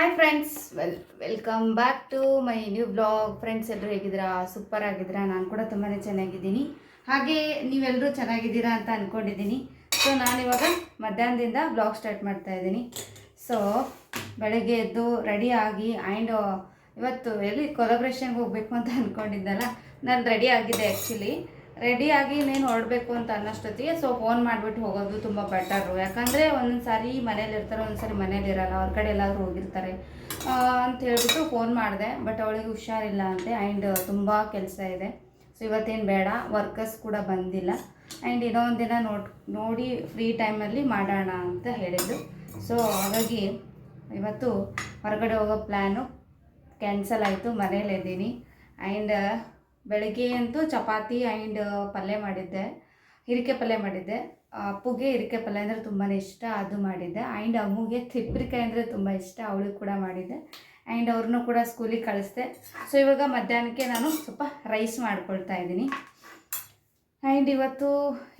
Hi friends, welcome back to my new blog. Friends ಎಲ್ಲರೂ ಹೇಗಿದ್ದೀರಾ? Super ಆಗಿದ್ದೀರಾ? ನಾನು ಕೂಡ ತುಂಬಾ ಚೆನ್ನಾಗಿದ್ದೀನಿ. ಹಾಗೆ ನೀವೆಲ್ಲರೂ ಚೆನ್ನಾಗಿದ್ದೀರಾ ಅಂತ ಅಂದ್ಕೊಂಡಿದ್ದೀನಿ. ಸೊ ನಾನಿವಾಗ ಮಧ್ಯಾಹ್ನದಿಂದ ಬ್ಲಾಗ್ ಸ್ಟಾರ್ಟ್ ಮಾಡ್ತಾ ಇದ್ದೀನಿ. ಸೊ ಬೆಳಗ್ಗೆ ಎದ್ದು ರೆಡಿ ಆಗಿ ಆ್ಯಂಡ್ ಇವತ್ತು ಎಲ್ಲಿ ಕೊಲಾಬ್ರೇಷನ್ಗೆ ಹೋಗಬೇಕು ಅಂತ ಅಂದ್ಕೊಂಡಿದ್ದಲ್ಲ, ನಾನು ರೆಡಿ ಆಗಿದೆ. ಆ್ಯಕ್ಚುಲಿ ರೆಡಿಯಾಗಿ ಇನ್ನೇನು ಹೊರಡಬೇಕು ಅಂತ ಅನ್ನೋಷ್ಟೊತ್ತಿಗೆ ಫೋನ್ ಮಾಡಿಬಿಟ್ಟು ಹೋಗೋದು ತುಂಬ ಬೆಟರು. ಯಾಕಂದರೆ ಒಂದೊಂದು ಸಾರಿ ಮನೇಲಿ ಇರ್ತಾರೆ, ಒಂದೊಂದು ಸಾರಿ ಮನೇಲಿ ಇರಲ್ಲ, ಅವ್ರ ಕಡೆ ಎಲ್ಲಾದರೂ ಹೋಗಿರ್ತಾರೆ ಅಂತ ಹೇಳ್ಬಿಟ್ಟು ಫೋನ್ ಮಾಡಿದೆ. ಬಟ್ ಅವಳಿಗೆ ಹುಷಾರಿಲ್ಲ ಅಂತೆ ಆ್ಯಂಡ್ ತುಂಬ ಕೆಲಸ ಇದೆ. ಸೊ ಇವತ್ತೇನು ಬೇಡ, ವರ್ಕರ್ಸ್ ಕೂಡ ಬಂದಿಲ್ಲ ಆ್ಯಂಡ್ ಇನ್ನೊಂದು ದಿನ ನೋಡಿ ಫ್ರೀ ಟೈಮಲ್ಲಿ ಮಾಡೋಣ ಅಂತ ಹೇಳಿದ್ದು. ಸೊ ಹಾಗಾಗಿ ಇವತ್ತು ಹೊರಗಡೆ ಹೋಗೋ ಪ್ಲ್ಯಾನು ಕ್ಯಾನ್ಸಲ್ ಆಯಿತು. ಮನೇಲಿದ್ದೀನಿ ಆ್ಯಂಡ್ ಬೆಳಗ್ಗೆ ಅಂತೂ ಚಪಾತಿ ಆ್ಯಂಡ್ ಪಲ್ಯ ಮಾಡಿದ್ದೆ, ಹಿರಿಕೆ ಪಲ್ಯ ಮಾಡಿದ್ದೆ. ಅಪ್ಪುಗೆ ಹಿರಿಕೆ ಪಲ್ಯ ಅಂದರೆ ತುಂಬಾ ಇಷ್ಟ, ಅದು ಮಾಡಿದ್ದೆ. ಆ್ಯಂಡ್ ಅಮ್ಮಗೆ ತಿಪ್ಪಿರಿಕಾಯಿ ಅಂದರೆ ತುಂಬ ಇಷ್ಟ, ಅವಳಿಗೆ ಕೂಡ ಮಾಡಿದ್ದೆ. ಆ್ಯಂಡ್ ಅವ್ರನ್ನೂ ಕೂಡ ಸ್ಕೂಲಿಗೆ ಕಳಿಸ್ದೆ. ಸೊ ಇವಾಗ ಮಧ್ಯಾಹ್ನಕ್ಕೆ ನಾನು ಸ್ವಲ್ಪ ರೈಸ್ ಮಾಡ್ಕೊಳ್ತಾ ಇದ್ದೀನಿ. ಆ್ಯಂಡ್ ಇವತ್ತು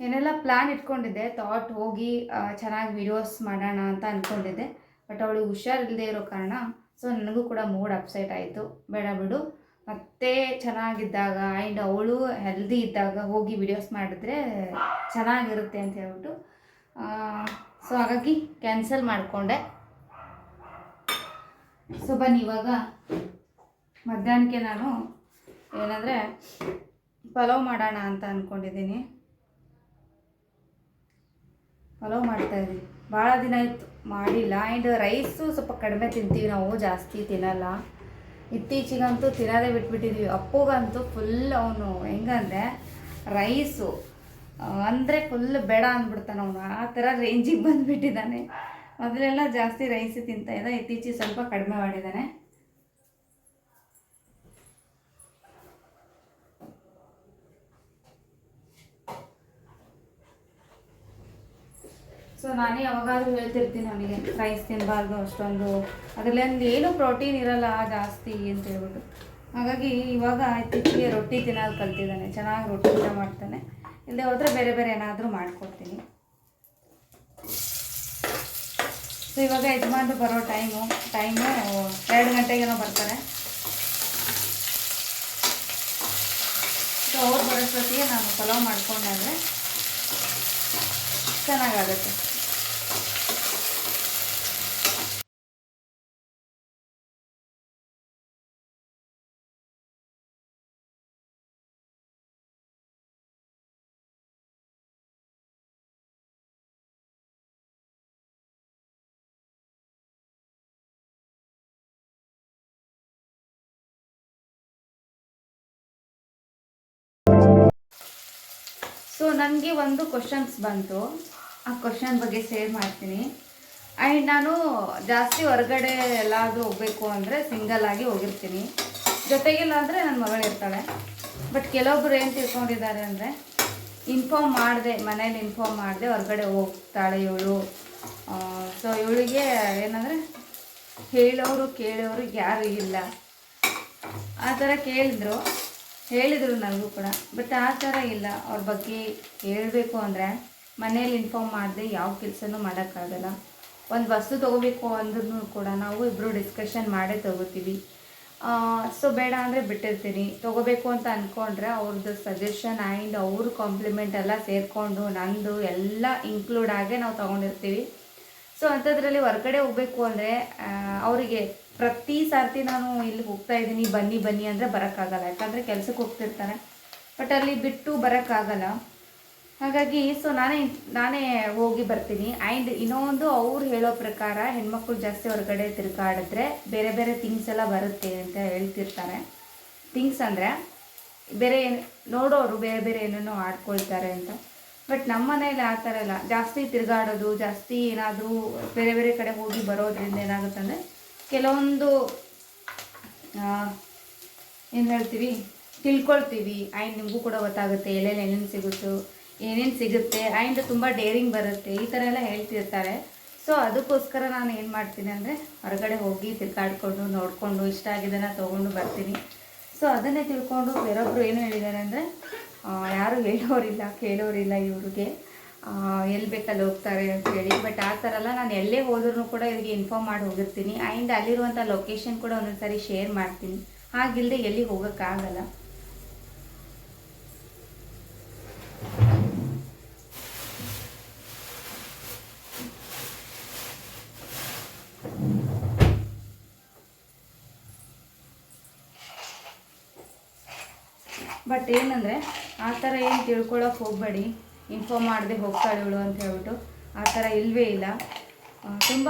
ಏನೆಲ್ಲ ಪ್ಲ್ಯಾನ್ ಇಟ್ಕೊಂಡಿದ್ದೆ, ಥಾಟ್ ಹೋಗಿ ಚೆನ್ನಾಗಿ ವಿಡಿಯೋಸ್ ಮಾಡೋಣ ಅಂತ ಅಂದ್ಕೊಂಡಿದ್ದೆ. ಬಟ್ ಅವಳಿಗೆ ಹುಷಾರಿಲ್ಲದೆ ಇರೋ ಕಾರಣ ಸೊ ನನಗೂ ಕೂಡ ಮೂಡ್ ಅಪ್ಸೆಟ್ ಆಯಿತು. ಬೇಡ ಬಿಡು, ಮತ್ತೆ ಚೆನ್ನಾಗಿದ್ದಾಗ ಆ್ಯಂಡ್ ಅವಳು ಹೆಲ್ದಿ ಇದ್ದಾಗ ಹೋಗಿ ವಿಡಿಯೋಸ್ ಮಾಡಿದ್ರೆ ಚೆನ್ನಾಗಿರುತ್ತೆ ಅಂತ ಹೇಳ್ಬಿಟ್ಟು ಸೊ ಹಾಗಾಗಿ ಕ್ಯಾನ್ಸಲ್ ಮಾಡಿಕೊಂಡೆ. ಸೊ ಬನ್ನಿ ಇವಾಗ ಮಧ್ಯಾಹ್ನಕ್ಕೆ ನಾನು ಏನಂದರೆ ಪಲಾವ್ ಮಾಡೋಣ ಅಂತ ಅಂದ್ಕೊಂಡಿದ್ದೀನಿ. ಪಲಾವ್ ಮಾಡ್ತಾಯಿದ್ದೀನಿ, ಭಾಳ ದಿನ ಆಯಿತು ಮಾಡಿಲ್ಲ. ಆ್ಯಂಡ್ ರೈಸು ಸ್ವಲ್ಪ ಕಡಿಮೆ ತಿಂತೀವಿ ನಾವು, ಜಾಸ್ತಿ ತಿನ್ನಲ್ಲ. ಇತ್ತೀಚೆಗಂತೂ ತಿನ್ನೋದೇ ಬಿಟ್ಬಿಟ್ಟಿದ್ವಿ. ಅಪ್ಪುಗಂತೂ ಫುಲ್ ಅವನು ಹೆಂಗಂದರೆ ರೈಸು ಅಂದರೆ ಫುಲ್ ಬೇಡ ಅಂದ್ಬಿಡ್ತಾನೆ ಅವನು, ಆ ಥರ ರೇಂಜಿಗೆ ಬಂದುಬಿಟ್ಟಿದ್ದಾನೆ. ಮೊದಲೆಲ್ಲ ಜಾಸ್ತಿ ರೈಸ್ ತಿಂತಾಯಿದ್ದ, ಇತ್ತೀಚೆಗೆ ಸ್ವಲ್ಪ ಕಡಿಮೆ ಮಾಡಿದ್ದಾನೆ. ಸೊ ನಾನೇ ಯಾವಾಗಾದ್ರೂ ಹೇಳ್ತಿರ್ತೀನಿ ಅವನಿಗೆ ರೈಸ್ ತಿನ್ನಬಾರ್ದು ಅಷ್ಟೊಂದು, ಅದರಲ್ಲಿ ಏನೂ ಪ್ರೋಟೀನ್ ಇರಲ್ಲ ಜಾಸ್ತಿ ಅಂತ ಹೇಳ್ಬಿಟ್ಟು. ಹಾಗಾಗಿ ಇವಾಗ ಇತ್ತೀಚೆಗೆ ರೊಟ್ಟಿ ತಿನ್ನೋದು ಕಲ್ತಿದ್ದಾನೆ, ಚೆನ್ನಾಗಿ ರೊಟ್ಟಿ ಊಟ ಮಾಡ್ತಾನೆ. ಇಲ್ಲದೆ ಹೋದರೆ ಬೇರೆ ಬೇರೆ ಏನಾದರೂ ಮಾಡಿಕೊಡ್ತೀನಿ. ಸೊ ಇವಾಗ ಯಜಮಾನ್ರು ಬರೋ ಟೈಮು 2 ಗಂಟೆಗೇನೋ ಬರ್ತಾರೆ. ಸೊ ಅವ್ರು ಬರೋಷ್ಟೊತ್ತಿಗೆ ನಾನು ಪಲಾವ್ ಮಾಡ್ಕೊಂಡಾದರೆ ಚೆನ್ನಾಗಾಗುತ್ತೆ. ಸೊ ನನಗೆ ಒಂದು ಕ್ವಶನ್ಸ್ ಬಂತು, ಆ ಕ್ವಶನ್ ಬಗ್ಗೆ ಶೇರ್ ಮಾಡ್ತೀನಿ. ಆ್ಯಂಡ್ ನಾನು ಜಾಸ್ತಿ ಹೊರಗಡೆ ಎಲ್ಲಾದರೂ ಹೋಗಬೇಕು ಅಂದರೆ ಸಿಂಗಲ್ ಆಗಿ ಹೋಗಿರ್ತೀನಿ, ಜೊತೆಗೆಲ್ಲ ಅಂದರೆ ನನ್ನ ಮಗಳಿರ್ತಾಳೆ. ಬಟ್ ಕೆಲವೊಬ್ಬರು ಏನು ತಿಳ್ಕೊಂಡಿದ್ದಾರೆ ಅಂದರೆ ಮನೇಲಿ ಇನ್ಫಾರ್ಮ್ ಮಾಡಿದೆ ಹೊರಗಡೆ ಹೋಗ್ತಾಳೆ ಇವಳು. ಸೊ ಇವಳಿಗೆ ಏನಂದರೆ ಹೇಳೋರು ಕೇಳೋರು ಯಾರೂ ಇಲ್ಲ, ಆ ಥರ ಹೇಳಿದರು ನನಗೂ ಕೂಡ. ಬಟ್ ಆ ಥರ ಇಲ್ಲ. ಅವ್ರ ಬಗ್ಗೆ ಹೇಳಬೇಕು ಅಂದರೆ ಮನೇಲಿ ಇನ್ಫಾರ್ಮ್ ಮಾಡಿದೆ ಯಾವ ಕೆಲಸನೂ ಮಾಡೋಕ್ಕಾಗಲ್ಲ. ಒಂದು ವಸ್ತು ತೊಗೋಬೇಕು ಅಂದ್ರೂ ಕೂಡ ನಾವು ಇಬ್ಬರು ಡಿಸ್ಕಷನ್ ಮಾಡೇ ತೊಗೋತೀವಿ. ಸೊ ಬೇಡ ಅಂದರೆ ಬಿಟ್ಟಿರ್ತೀನಿ. ತೊಗೋಬೇಕು ಅಂತ ಅಂದ್ಕೊಂಡ್ರೆ ಅವ್ರದ್ದು ಸಜೆಷನ್ ಆ್ಯಂಡ್ ಅವ್ರ ಕಾಂಪ್ಲಿಮೆಂಟ್ ಎಲ್ಲ ಸೇರಿಕೊಂಡು ನಂದು ಎಲ್ಲ ಇನ್ಕ್ಲೂಡ್ ಆಗೇ ನಾವು ತೊಗೊಂಡಿರ್ತೀವಿ. ಸೊ ಅಂಥದ್ರಲ್ಲಿ ಹೊರಗಡೆ ಹೋಗಬೇಕು ಅಂದರೆ ಅವರಿಗೆ ಪ್ರತಿ ಸಾರ್ತಿ ನಾನು ಇಲ್ಲಿ ಹೋಗ್ತಾ ಇದ್ದೀನಿ ಬನ್ನಿ ಅಂದರೆ ಬರೋಕ್ಕಾಗಲ್ಲ, ಯಾಕಂದರೆ ಕೆಲಸಕ್ಕೆ ಹೋಗ್ತಿರ್ತಾರೆ. ಬಟ್ ಅಲ್ಲಿ ಬಿಟ್ಟು ಬರೋಕ್ಕಾಗಲ್ಲ. ಹಾಗಾಗಿ ಸೊ ನಾನೇ ಹೋಗಿ ಬರ್ತೀನಿ. ಆ್ಯಂಡ್ ಇನ್ನೊಂದು ಅವ್ರು ಹೇಳೋ ಪ್ರಕಾರ ಹೆಣ್ಮಕ್ಳು ಜಾಸ್ತಿ ಹೊರಗಡೆ ತಿರುಗಾಡಿದ್ರೆ ಬೇರೆ ಬೇರೆ ಥಿಂಗ್ಸ್ ಎಲ್ಲ ಬರುತ್ತೆ ಅಂತ ಹೇಳ್ತಿರ್ತಾರೆ. ಥಿಂಗ್ಸ್ ಅಂದರೆ ಬೇರೆ ನೋಡೋರು ಬೇರೆ ಬೇರೆ ಏನೇನೋ ಆಡ್ಕೊಳ್ತಾರೆ ಅಂತ. ಬಟ್ ನಮ್ಮ ಮನೇಲಿ ಆ ಥರ ಇಲ್ಲ. ಜಾಸ್ತಿ ತಿರುಗಾಡೋದು, ಜಾಸ್ತಿ ಏನಾದರೂ ಬೇರೆ ಬೇರೆ ಕಡೆ ಹೋಗಿ ಬರೋದ್ರಿಂದ ಏನಾಗುತ್ತೆ ಅಂದರೆ ಕೆಲವೊಂದು ಏನು ಹೇಳ್ತೀವಿ ತಿಳ್ಕೊಳ್ತೀವಿ. ಆ್ಯಂಡ್ ನಿಮಗೂ ಕೂಡ ಗೊತ್ತಾಗುತ್ತೆ ಎಲ್ಲೆಲ್ಲಿ ಏನೇನು ಸಿಗುತ್ತೆ ಆ್ಯಂಡ್ ತುಂಬ ಡೇರಿಂಗ್ ಬರುತ್ತೆ, ಈ ಥರ ಎಲ್ಲ ಹೇಳ್ತಿರ್ತಾರೆ. ಸೊ ಅದಕ್ಕೋಸ್ಕರ ನಾನು ಏನು ಮಾಡ್ತೀನಿ ಅಂದರೆ ಹೊರಗಡೆ ಹೋಗಿ ತಿರ್ಗಾಡ್ಕೊಂಡು ನೋಡಿಕೊಂಡು ಇಷ್ಟ ಆಗಿದ್ದನ್ನು ತೊಗೊಂಡು ಬರ್ತೀನಿ. ಸೊ ಅದನ್ನೇ ತಿಳ್ಕೊಂಡು ಬೇರೊಬ್ಬರು ಏನು ಹೇಳಿದ್ದಾರೆ ಅಂದರೆ ಯಾರೂ ಹೇಳೋರಿಲ್ಲ ಕೇಳೋರಿಲ್ಲ ಇವ್ರಿಗೆ, ಎಲ್ಲಿ ಬೇಕಲ್ಲಿ ಹೋಗ್ತಾರೆ ಅಂತೇಳಿ. ಬಟ್ ಆ ಥರ ಎಲ್ಲ ನಾನು ಎಲ್ಲೇ ಹೋದ್ರೂ ಕೂಡ ಇವರಿಗೆ ಇನ್ಫಾರ್ಮ್ ಮಾಡಿ ಹೋಗಿರ್ತೀನಿ. ಆ್ಯಂಡ್ ಅಲ್ಲಿರುವಂಥ ಲೊಕೇಶನ್ ಕೂಡ ಒಂದೊಂದು ಸಾರಿ ಶೇರ್ ಮಾಡ್ತೀನಿ. ಹಾಗಿಲ್ಲದೆ ಎಲ್ಲಿ ಹೋಗೋಕ್ಕಾಗಲ್ಲ. ಬಟ್ ಏನಂದರೆ ಆ ಥರ ಏನು ತಿಳ್ಕೊಳಕ್ಕೆ ಹೋಗಬೇಡಿ, ಇನ್ಫಾರ್ಮ್ ಮಾಡದೆ ಹೋಗ್ತಾಳೆ ಇವಳು ಅಂತ ಹೇಳ್ಬಿಟ್ಟು. ಆ ಥರ ಇಲ್ಲವೇ ಇಲ್ಲ. ತುಂಬ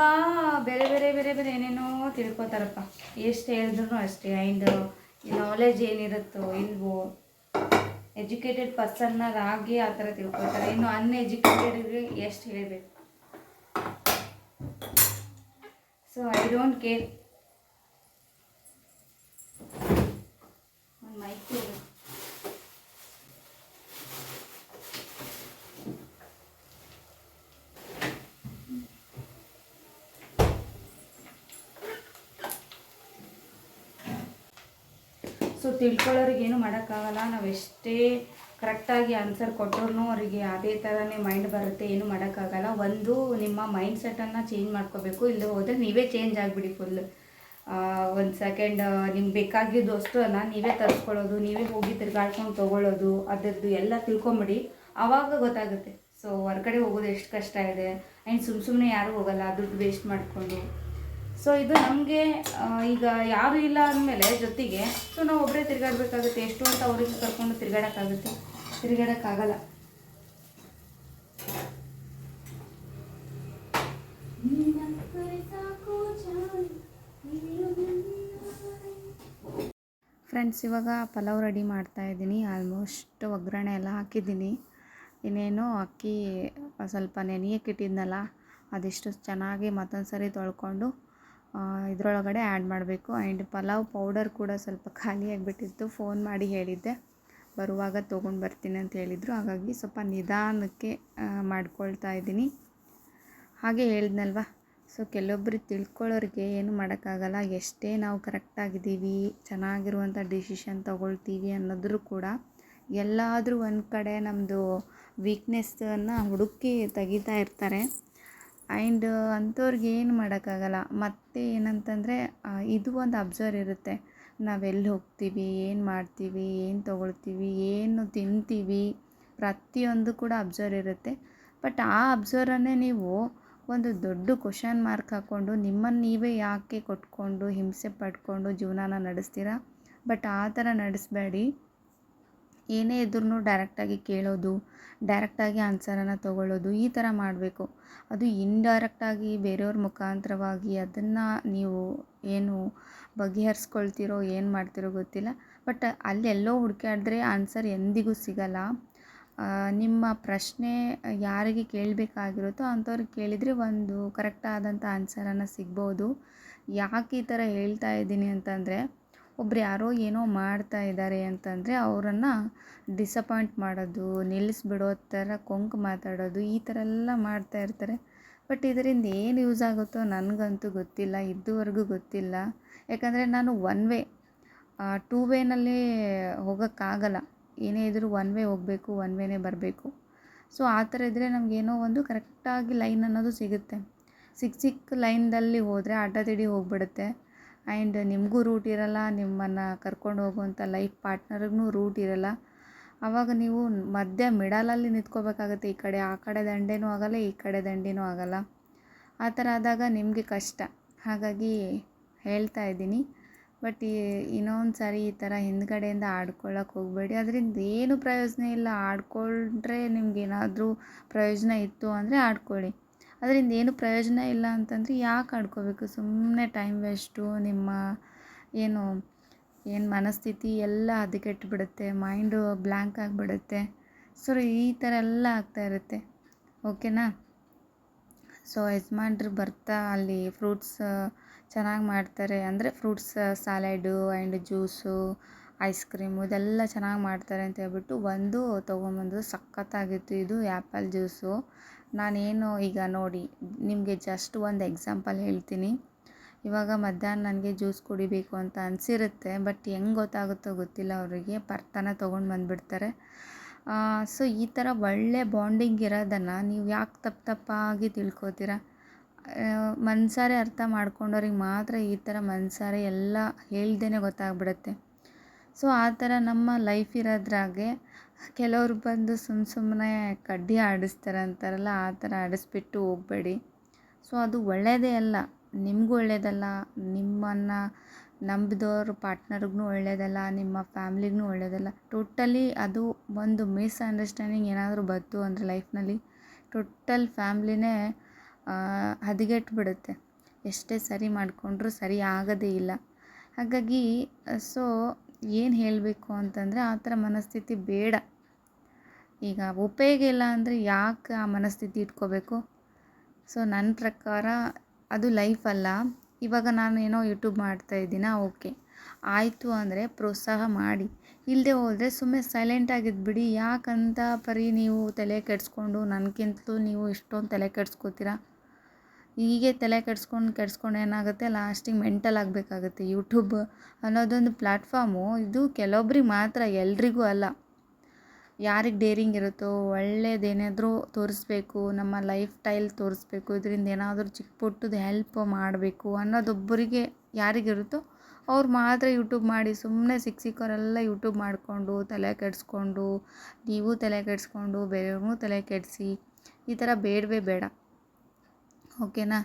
ಬೇರೆ ಬೇರೆ ಬೇರೆ ಬೇರೆ ಏನೇನೋ ತಿಳ್ಕೊತಾರಪ್ಪ, ಎಷ್ಟು ಹೇಳಿದ್ರು ಅಷ್ಟೇ. ಆ್ಯಂಡ್ ನಾಲೆಜ್ ಏನಿರುತ್ತೋ ಇಲ್ವೋ, ಎಜುಕೇಟೆಡ್ ಪರ್ಸನ್ನಾಗಿ ಆ ಥರ ತಿಳ್ಕೊತಾರೆ. ಇನ್ನು ಅನ್ಎಜುಕೇಟೆಡ್ಗೆ ಎಷ್ಟು ಹೇಳಬೇಕು. So I don't care. ಒಂದು ಮೈಕ್ ಸೊ ತಿಳ್ಕೊಳ್ಳೋರಿಗೆ ಏನು ಮಾಡೋಕ್ಕಾಗಲ್ಲ. ನಾವು ಎಷ್ಟೇ ಕರೆಕ್ಟಾಗಿ ಆನ್ಸರ್ ಕೊಟ್ಟರು ಅವರಿಗೆ ಅದೇ ಥರನೇ ಮೈಂಡ್ ಬರುತ್ತೆ, ಏನು ಮಾಡೋಕ್ಕಾಗಲ್ಲ. ಒಂದು ನಿಮ್ಮ ಮೈಂಡ್ ಸೆಟ್ಟನ್ನು ಚೇಂಜ್ ಮಾಡ್ಕೋಬೇಕು. ಇಲ್ಲದೆ ಹೋದರೆ ನೀವೇ ಚೇಂಜ್ ಆಗಿಬಿಡಿ ಫುಲ್. ಒಂದು ಸೆಕೆಂಡ್ ನಿಮ್ಗೆ ಬೇಕಾಗಿದ್ದು ಅಷ್ಟು ಅಲ್ಲ, ನೀವೇ ತರಿಸ್ಕೊಳ್ಳೋದು, ನೀವೇ ಹೋಗಿ ತಿರ್ಗಾಡ್ಕೊಂಡು ತೊಗೊಳ್ಳೋದು, ಅದರದ್ದು ಎಲ್ಲ ತಿಳ್ಕೊಂಬಿಡಿ. ಆವಾಗ ಗೊತ್ತಾಗುತ್ತೆ. ಸೊ ಹೊರ್ಗಡೆ ಹೋಗೋದು ಎಷ್ಟು ಕಷ್ಟ ಇದೆ. ಆ್ಯಂಡ್ ಸುಮ್ಮನೆ ಯಾರೂ ಹೋಗಲ್ಲ ದುಡ್ಡು ವೇಸ್ಟ್ ಮಾಡಿಕೊಂಡು. ಸೊ ಇದು ನಮಗೆ ಈಗ ಯಾರೂ ಇಲ್ಲ ಅಂದಮೇಲೆ ಜೊತೆಗೆ ಸೊ ನಾವು ಒಬ್ಬರೇ ತಿರುಗಾಡಬೇಕಾಗುತ್ತೆ. ಎಷ್ಟು ಅಂತ ಅವ್ರಿಗೆ ಕರ್ಕೊಂಡು ತಿರುಗಾಡೋಕ್ಕಾಗಲ್ಲ. ಫ್ರೆಂಡ್ಸ್, ಇವಾಗ ಪಲಾವ್ ರೆಡಿ ಮಾಡ್ತಾಯಿದ್ದೀನಿ. ಆಲ್ಮೋಸ್ಟ್ ಒಗ್ಗರಣೆ ಎಲ್ಲ ಹಾಕಿದ್ದೀನಿ. ಇನ್ನೇನು ಅಕ್ಕಿ ಸ್ವಲ್ಪ ನೆನೆಯಕ್ಕೆ ಇಟ್ಟಿದ್ನಲ್ಲ, ಅದಿಷ್ಟು ಚೆನ್ನಾಗಿ ಮತ್ತೊಂದು ಸರಿ ತೊಳ್ಕೊಂಡು ಇದರೊಳಗಡೆ ಆ್ಯಡ್ ಮಾಡಬೇಕು. ಆ್ಯಂಡ್ ಪಲಾವ್ ಪೌಡರ್ ಕೂಡ ಸ್ವಲ್ಪ ಖಾಲಿಯಾಗಿಬಿಟ್ಟಿತ್ತು. ಫೋನ್ ಮಾಡಿ ಹೇಳಿದ್ದೆ, ಬರುವಾಗ ತೊಗೊಂಡು ಬರ್ತೀನಿ ಅಂತ ಹೇಳಿದರು. ಹಾಗಾಗಿ ಸ್ವಲ್ಪ ನಿಧಾನಕ್ಕೆ ಮಾಡ್ಕೊಳ್ತಾ ಇದ್ದೀನಿ. ಹಾಗೆ ಹೇಳಿದ್ನಲ್ವ, ಸೊ ಕೆಲವೊಬ್ಬರು ತಿಳ್ಕೊಳ್ಳೋರಿಗೆ ಏನು ಮಾಡೋಕ್ಕಾಗಲ್ಲ. ಎಷ್ಟೇ ನಾವು ಕರೆಕ್ಟಾಗಿದ್ದೀವಿ, ಚೆನ್ನಾಗಿರುವಂಥ ಡಿಸಿಷನ್ ತೊಗೊಳ್ತೀವಿ ಅನ್ನೋದ್ರೂ ಕೂಡ ಎಲ್ಲಾದರೂ ಒಂದು ಕಡೆ ನಮ್ಮದು ವೀಕ್ನೆಸ್ಸನ್ನು ಹುಡುಕಿ ತೆಗಿತಾ ಇರ್ತಾರೆ. ಆ್ಯಂಡ್ ಅಂಥವ್ರಿಗೆ ಏನು ಮಾಡೋಕ್ಕಾಗಲ್ಲ. ಮತ್ತು ಏನಂತಂದರೆ ಇದು ಒಂದು ಅಬ್ಸರ್ವ್ ಇರುತ್ತೆ. ನಾವೆಲ್ಲಿ ಹೋಗ್ತೀವಿ, ಏನು ಮಾಡ್ತೀವಿ, ಏನು ತೊಗೊಳ್ತೀವಿ, ಏನು ತಿಂತೀವಿ, ಪ್ರತಿಯೊಂದು ಕೂಡ ಅಬ್ಸರ್ವ್ ಇರುತ್ತೆ. ಬಟ್ ಆ ಅಬ್ಸರ್ವನ್ನೇ ನೀವು ಒಂದು ದೊಡ್ಡ ಕ್ವಶನ್ ಮಾರ್ಕ್ ಹಾಕ್ಕೊಂಡು ನಿಮ್ಮನ್ನು ನೀವೇ ಯಾಕೆ ಕೊಟ್ಕೊಂಡು ಹಿಂಸೆ ಪಡ್ಕೊಂಡು ಜೀವನಾನ ನಡೆಸ್ತೀರಾ. ಬಟ್ ಆ ಥರ ನಡೆಸಬೇಡಿ. ಏನೇ ಇದ್ರೂ ಡೈರೆಕ್ಟಾಗಿ ಕೇಳೋದು, ಡೈರೆಕ್ಟಾಗಿ ಆನ್ಸರನ್ನು ತೊಗೊಳ್ಳೋದು, ಈ ಥರ ಮಾಡಬೇಕು. ಅದು ಇಂಡೈರೆಕ್ಟಾಗಿ ಬೇರೆಯವ್ರ ಮುಖಾಂತರವಾಗಿ ಅದನ್ನು ನೀವು ಏನು ಬಗೆಹರಿಸ್ಕೊಳ್ತೀರೋ ಏನು ಮಾಡ್ತೀರೋ ಗೊತ್ತಿಲ್ಲ. ಬಟ್ ಅಲ್ಲೆಲ್ಲೋ ಹುಡುಕಾಡಿದ್ರೆ ಆನ್ಸರ್ ಎಂದಿಗೂ ಸಿಗಲ್ಲ. ನಿಮ್ಮ ಪ್ರಶ್ನೆ ಯಾರಿಗೆ ಕೇಳಬೇಕಾಗಿರುತ್ತೋ ಅಂಥವ್ರಿಗೆ ಕೇಳಿದರೆ ಒಂದು ಕರೆಕ್ಟಾದಂಥ ಆನ್ಸರನ್ನು ಸಿಗ್ಬೋದು. ಯಾಕೆ ಈ ಥರ ಹೇಳ್ತಾ ಇದ್ದೀನಿ ಅಂತಂದರೆ, ಒಬ್ರು ಯಾರೋ ಏನೋ ಮಾಡ್ತಾ ಇದ್ದಾರೆ ಅಂತಂದರೆ ಅವರನ್ನು ಡಿಸಪಾಯಿಂಟ್ ಮಾಡೋದು, ನಿಲ್ಲಿಸ್ಬಿಡೋ ಥರ ಕೊಂಕು ಮಾತಾಡೋದು, ಈ ಥರ ಎಲ್ಲ ಮಾಡ್ತಾ ಇರ್ತಾರೆ. ಬಟ್ ಇದರಿಂದ ಏನು ಯೂಸ್ ಆಗುತ್ತೋ ನನಗಂತೂ ಗೊತ್ತಿಲ್ಲ, ಇದುವರೆಗೂ ಗೊತ್ತಿಲ್ಲ. ಯಾಕಂದರೆ ನಾನು ಒನ್ ವೇ, ಟೂ ವೇನಲ್ಲಿ ಹೋಗೋಕ್ಕಾಗಲ್ಲ. ಏನೇ ಇದ್ದರೂ ಒನ್ ವೇ ಹೋಗಬೇಕು, ಒನ್ ವೇನೇ ಬರಬೇಕು. ಸೊ ಆ ಥರ ಇದ್ದರೆ ನಮಗೇನೋ ಒಂದು ಕರೆಕ್ಟಾಗಿ ಲೈನ್ ಅನ್ನೋದು ಸಿಗುತ್ತೆ. ಸಿಕ್ಕ ಲೈನ್ದಲ್ಲಿ ಹೋದರೆ ಅಡ್ಡದಿಡ್ಡಿ ಹೋಗ್ಬಿಡುತ್ತೆ. ಆ್ಯಂಡ್ ನಿಮಗೂ ರೂಟ್ ಇರಲ್ಲ, ನಿಮ್ಮನ್ನು ಕರ್ಕೊಂಡು ಹೋಗುವಂಥ ಲೈಫ್ ಪಾರ್ಟ್ನರ್ಗೂ ರೂಟ್ ಇರಲ್ಲ. ಆವಾಗ ನೀವು ಮಧ್ಯ ಮಿಡಲಲ್ಲಿ ನಿಂತ್ಕೋಬೇಕಾಗುತ್ತೆ. ಈ ಕಡೆ ಆ ಕಡೆ ದಂಡೆನೂ ಆಗೋಲ್ಲ, ಈ ಕಡೆ ದಂಡೆನೂ ಆಗೋಲ್ಲ. ಆ ಥರ ಆದಾಗ ನಿಮಗೆ ಕಷ್ಟ. ಹಾಗಾಗಿ ಹೇಳ್ತಾ ಇದ್ದೀನಿ. ಬಟ್ ಇನ್ನೊಂದು ಸಾರಿ ಈ ಥರ ಹಿಂದ್ಗಡೆಯಿಂದ ಆಡ್ಕೊಳ್ಳೋಕೆ ಹೋಗಬೇಡಿ. ಅದರಿಂದ ಏನು ಪ್ರಯೋಜನ ಇಲ್ಲ. ಆಡ್ಕೊಂಡ್ರೆ ನಿಮಗೇನಾದರೂ ಪ್ರಯೋಜನ ಇತ್ತು ಅಂದರೆ ಆಡ್ಕೊಳ್ಳಿ. ಅದರಿಂದ ಏನು ಪ್ರಯೋಜನ ಇಲ್ಲ ಅಂತಂದರೆ ಯಾಕೆ ಆಡ್ಕೋಬೇಕು. ಸುಮ್ಮನೆ ಟೈಮ್ ವೇಸ್ಟು. ನಿಮ್ಮ ಏನು ಮನಸ್ಥಿತಿ ಎಲ್ಲ ಹದಗೆಟ್ಬಿಡುತ್ತೆ, ಮೈಂಡು ಬ್ಲ್ಯಾಂಕ್ ಆಗಿಬಿಡುತ್ತೆ. ಸೊ ಈ ಥರ ಎಲ್ಲ ಆಗ್ತಾಯಿರುತ್ತೆ. ಓಕೆನಾ. ಸೊ ಯಜಮಾನ್ರು ಬರ್ತಾ ಅಲ್ಲಿ ಫ್ರೂಟ್ಸ್ ಚೆನ್ನಾಗಿ ಮಾಡ್ತಾರೆ. ಅಂದರೆ fruits salad and juice, ice cream ಇದೆಲ್ಲ ಚೆನ್ನಾಗಿ ಮಾಡ್ತಾರೆ ಅಂತ ಹೇಳ್ಬಿಟ್ಟು ಒಂದು ತೊಗೊಂಬಂದು ಸಖತ್ತಾಗಿತ್ತು. ಇದು ಆ್ಯಪಲ್ ಜ್ಯೂಸು. ನಾನೇನು ಈಗ ನೋಡಿ ನಿಮಗೆ ಜಸ್ಟ್ ಒಂದು ಎಕ್ಸಾಂಪಲ್ ಹೇಳ್ತೀನಿ. ಇವಾಗ ಮಧ್ಯಾಹ್ನ ನನಗೆ ಜ್ಯೂಸ್ ಕುಡಿಬೇಕು ಅಂತ ಅನಿಸಿರುತ್ತೆ. ಬಟ್ ಹೆಂಗೆ ಗೊತ್ತಾಗುತ್ತೋ ಗೊತ್ತಿಲ್ಲ ಅವರಿಗೆ. ಬರ್ತಾನೆ ತೊಗೊಂಡು ಬಂದುಬಿಡ್ತಾರೆ. ಸೊ ಈ ಥರ ಒಳ್ಳೆ ಬಾಂಡಿಂಗ್ ಇರೋದನ್ನು ನೀವು ಯಾಕೆ ತಪ್ಪಾಗಿ ತಿಳ್ಕೊತೀರಾ? ಮನಸಾರೆ ಅರ್ಥ ಮಾಡ್ಕೊಂಡವ್ರಿಗೆ ಮಾತ್ರ ಈ ಥರ ಮನಸಾರೆ ಎಲ್ಲ ಹೇಳ್ದೇ ಗೊತ್ತಾಗ್ಬಿಡುತ್ತೆ. ಸೊ ಆ ಥರ ನಮ್ಮ ಲೈಫ್ ಇರೋದ್ರಾಗೆ ಕೆಲವ್ರು ಬಂದು ಸುಮ್ಮನೆ ಕಡ್ಡಿ ಆಡಿಸ್ತಾರೆ ಅಂತಾರಲ್ಲ, ಆ ಥರ ಆಡಿಸ್ಬಿಟ್ಟು ಹೋಗಬೇಡಿ. ಸೊ ಅದು ಒಳ್ಳೆಯದೇ ಅಲ್ಲ, ನಿಮಗೂ ಒಳ್ಳೆಯದಲ್ಲ, ನಿಮ್ಮನ್ನು ನಂಬಿದವ್ರ ಪಾರ್ಟ್ನರ್ಗೂ ಒಳ್ಳೆಯದಲ್ಲ, ನಿಮ್ಮ ಫ್ಯಾಮ್ಲಿಗೂ ಒಳ್ಳೆಯದಲ್ಲ. ಟೋಟಲಿ ಅದು ಒಂದು ಮಿಸ್ಅಂಡರ್ಸ್ಟ್ಯಾಂಡಿಂಗ್ ಏನಾದರೂ ಬಂತು ಅಂದರೆ ಲೈಫ್ನಲ್ಲಿ ಟೋಟಲ್ ಫ್ಯಾಮ್ಲಿನೇ ಹದಗೆಟ್ಬಿಡುತ್ತೆ. ಎಷ್ಟೇ ಸರಿ ಮಾಡಿಕೊಂಡ್ರೂ ಸರಿ ಆಗೋದೇ ಇಲ್ಲ. ಹಾಗಾಗಿ ಸೊ ಏನು ಹೇಳಬೇಕು ಅಂತಂದರೆ, ಆ ಥರ ಮನಸ್ಥಿತಿ ಬೇಡ. ಈಗ ಉಪಯೋಗ ಇಲ್ಲ ಅಂದರೆ ಯಾಕೆ ಆ ಮನಸ್ಥಿತಿ ಇಟ್ಕೋಬೇಕು? ಸೊ ನನ್ನ ಪ್ರಕಾರ ಅದು ಲೈಫ್ ಅಲ್ಲ. ಇವಾಗ ನಾನು ಏನೋ ಯೂಟ್ಯೂಬ್ ಮಾಡ್ತಾಯಿದ್ದೀನ, ಓಕೆ ಆಯಿತು ಅಂದರೆ ಪ್ರೋತ್ಸಾಹ ಮಾಡಿ, ಇಲ್ಲದೆ ಹೋದರೆ ಸುಮ್ಮನೆ ಸೈಲೆಂಟಾಗಿದ್ಬಿಡಿ. ಯಾಕಂತ ಪರಿ ನೀವು ತಲೆ ಕೆಡಿಸ್ಕೊಂಡು ನನಗಿಂತಲೂ ನೀವು ಇಷ್ಟೊಂದು ತಲೆ ಕೆಡಿಸ್ಕೋತೀರಾ? ಹೀಗೆ ತಲೆ ಕೆಡಿಸ್ಕೊಂಡು ಏನಾಗುತ್ತೆ, ಲಾಸ್ಟಿಗೆ ಮೆಂಟಲ್ ಆಗಬೇಕಾಗುತ್ತೆ. ಯೂಟ್ಯೂಬ್ ಅನ್ನೋದೊಂದು ಪ್ಲ್ಯಾಟ್ಫಾರ್ಮು, ಇದು ಕೆಲವೊಬ್ರಿಗೆ ಮಾತ್ರ, ಎಲ್ರಿಗೂ ಅಲ್ಲ. ಯಾರಿಗೆ ಡೇರಿಂಗ್ ಇರುತ್ತೋ, ಒಳ್ಳೇದೇನಾದರೂ ತೋರಿಸ್ಬೇಕು, ನಮ್ಮ ಲೈಫ್ ಸ್ಟೈಲ್ ತೋರಿಸ್ಬೇಕು, ಇದರಿಂದ ಏನಾದರೂ ಚಿಕ್ಕ ಪುಟ್ಟದ್ದು ಹೆಲ್ಪ್ ಮಾಡಬೇಕು ಅನ್ನೋದೊಬ್ಬರಿಗೆ ಯಾರಿಗಿರುತ್ತೋ ಅವ್ರು ಮಾತ್ರ ಯೂಟ್ಯೂಬ್ ಮಾಡಿ, ಸುಮ್ಮನೆ ಸಿಕ್ಕೋರೆಲ್ಲ ಯೂಟ್ಯೂಬ್ ಮಾಡಿಕೊಂಡು ತಲೆ ಕೆಡಿಸ್ಕೊಂಡು, ನೀವು ತಲೆ ಕೆಡಿಸ್ಕೊಂಡು ಬೇರೆಯವ್ರಿಗೂ ತಲೆ ಕೆಡಿಸಿ, ಈ ಥರ ಬೇಡವೇ ಬೇಡ. ಓಕೆನಾ?